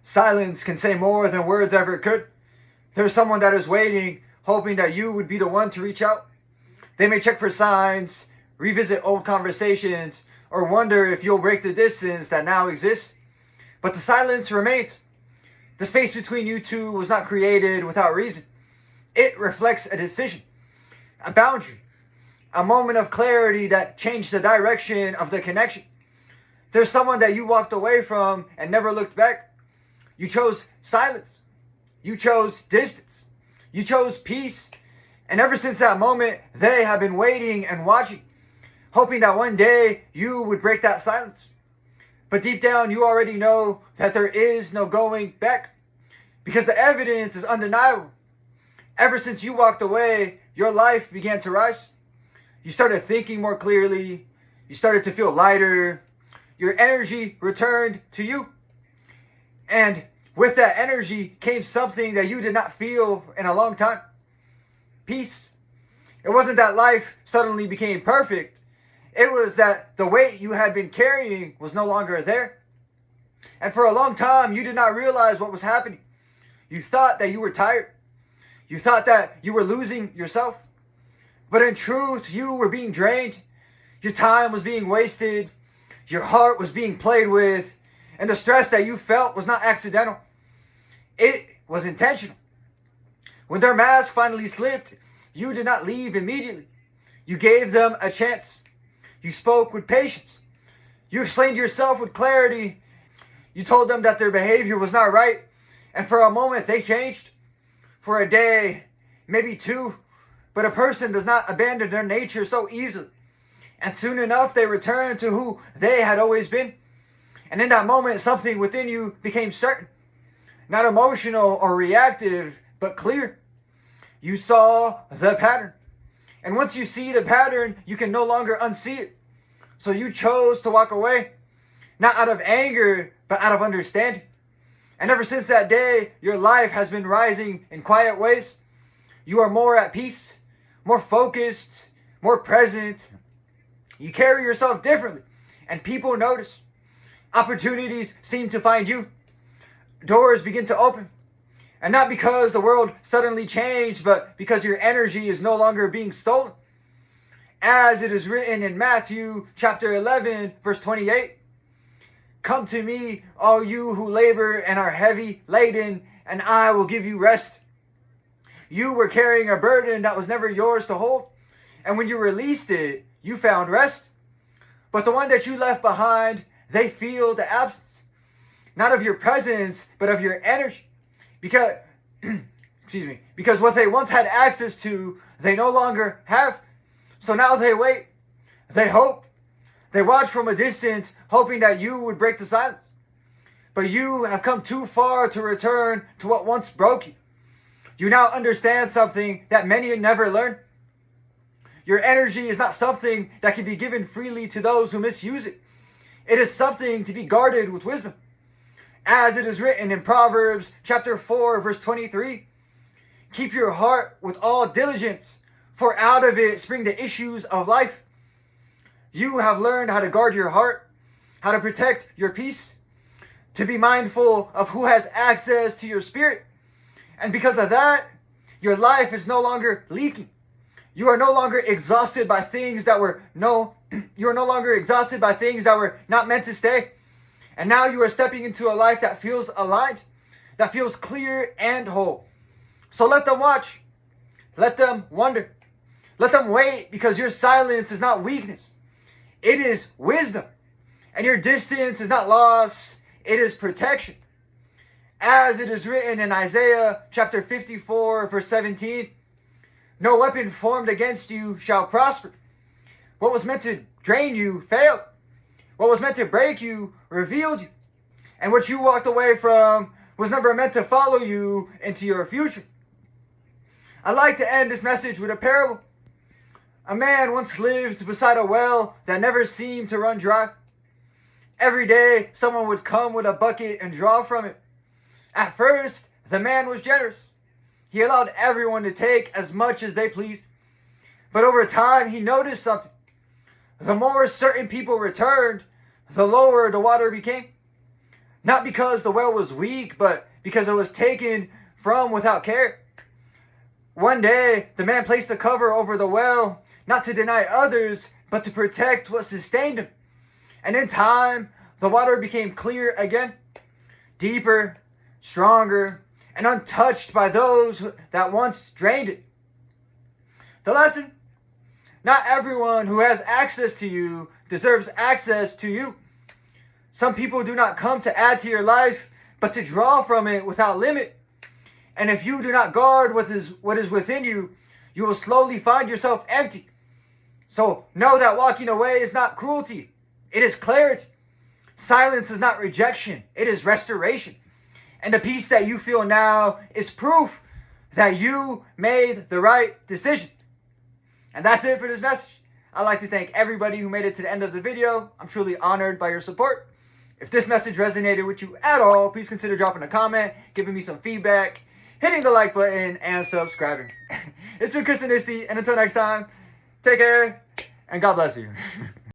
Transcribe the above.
Silence can say more than words ever could. There's someone that is waiting, hoping that you would be the one to reach out. They may check for signs, revisit old conversations, or wonder if you'll break the distance that now exists. But the silence remains. The space between you two was not created without reason. It reflects a decision, a boundary, a moment of clarity that changed the direction of the connection. There's someone that you walked away from and never looked back. You chose silence. You chose distance. You chose peace. And ever since that moment, they have been waiting and watching, hoping that one day you would break that silence. But deep down, you already know that there is no going back, because the evidence is undeniable. Ever since you walked away, your life began to rise. You started thinking more clearly. You started to feel lighter. Your energy returned to you. And with that energy came something that you did not feel in a long time. Peace. It wasn't that life suddenly became perfect. It was that the weight you had been carrying was no longer there. And for a long time, you did not realize what was happening. You thought that you were tired. You thought that you were losing yourself. But in truth, you were being drained. Your time was being wasted. Your heart was being played with. And the stress that you felt was not accidental. It was intentional. When their mask finally slipped, you did not leave immediately. You gave them a chance. You spoke with patience. You explained yourself with clarity. You told them that their behavior was not right. And for a moment, they changed. For a day, maybe two. But a person does not abandon their nature so easily. And soon enough, they returned to who they had always been. And in that moment, something within you became certain. Not emotional or reactive, but clear. You saw the pattern. And once you see the pattern, you can no longer unsee it. So you chose to walk away. Not out of anger, but out of understanding. And ever since that day, your life has been rising in quiet ways. You are more at peace, more focused, more present. You carry yourself differently, and people notice. Opportunities seem to find you. Doors begin to open. And not because the world suddenly changed, but because your energy is no longer being stolen. As it is written in Matthew chapter 11, verse 28. Come to me, all you who labor and are heavy laden, and I will give you rest. You were carrying a burden that was never yours to hold. And when you released it, you found rest. But the one that you left behind, they feel the absence. Not of your presence, but of your energy. Because, because what they once had access to, they no longer have. So now they wait. They hope. They watch from a distance, hoping that you would break the silence. But you have come too far to return to what once broke you. You now understand something that many never learned. Your energy is not something that can be given freely to those who misuse it. It is something to be guarded with wisdom. As it is written in Proverbs chapter 4, verse 23, keep your heart with all diligence, for out of it spring the issues of life. You have learned how to guard your heart, how to protect your peace, to be mindful of who has access to your spirit. And because of that, your life is no longer leaking. You are no longer exhausted by things that were you are no longer exhausted by things that were not meant to stay. And now you are stepping into a life that feels aligned, that feels clear and whole. So let them watch. Let them wonder. Let them wait, because your silence is not weakness. It is wisdom. And your distance is not loss. It is protection. As it is written in Isaiah chapter 54, verse 17, no weapon formed against you shall prosper. What was meant to drain you failed. What was meant to break you revealed you. And what you walked away from was never meant to follow you into your future. I'd like to end this message with a parable. A man once lived beside a well that never seemed to run dry. Every day, someone would come with a bucket and draw from it. At first, the man was generous. He allowed everyone to take as much as they pleased. But over time, he noticed something. The more certain people returned, the lower the water became. Not because the well was weak, but because it was taken from without care. One day, the man placed a cover over the well, not to deny others, but to protect what sustained him. And in time, the water became clear again, deeper, stronger, and untouched by those that once drained it. The lesson: not everyone who has access to you deserves access to you. Some people do not come to add to your life, but to draw from it without limit. And if you do not guard what is within you, you will slowly find yourself empty. So know that walking away is not cruelty, it is clarity. Silence is not rejection, it is restoration. And the peace that you feel now is proof that you made the right decision. And that's it for this message. I'd like to thank everybody who made it to the end of the video. I'm truly honored by your support. If this message resonated with you at all, please consider dropping a comment, giving me some feedback, hitting the like button, and subscribing. It's been Chris Anisti, and until next time, take care, and God bless you.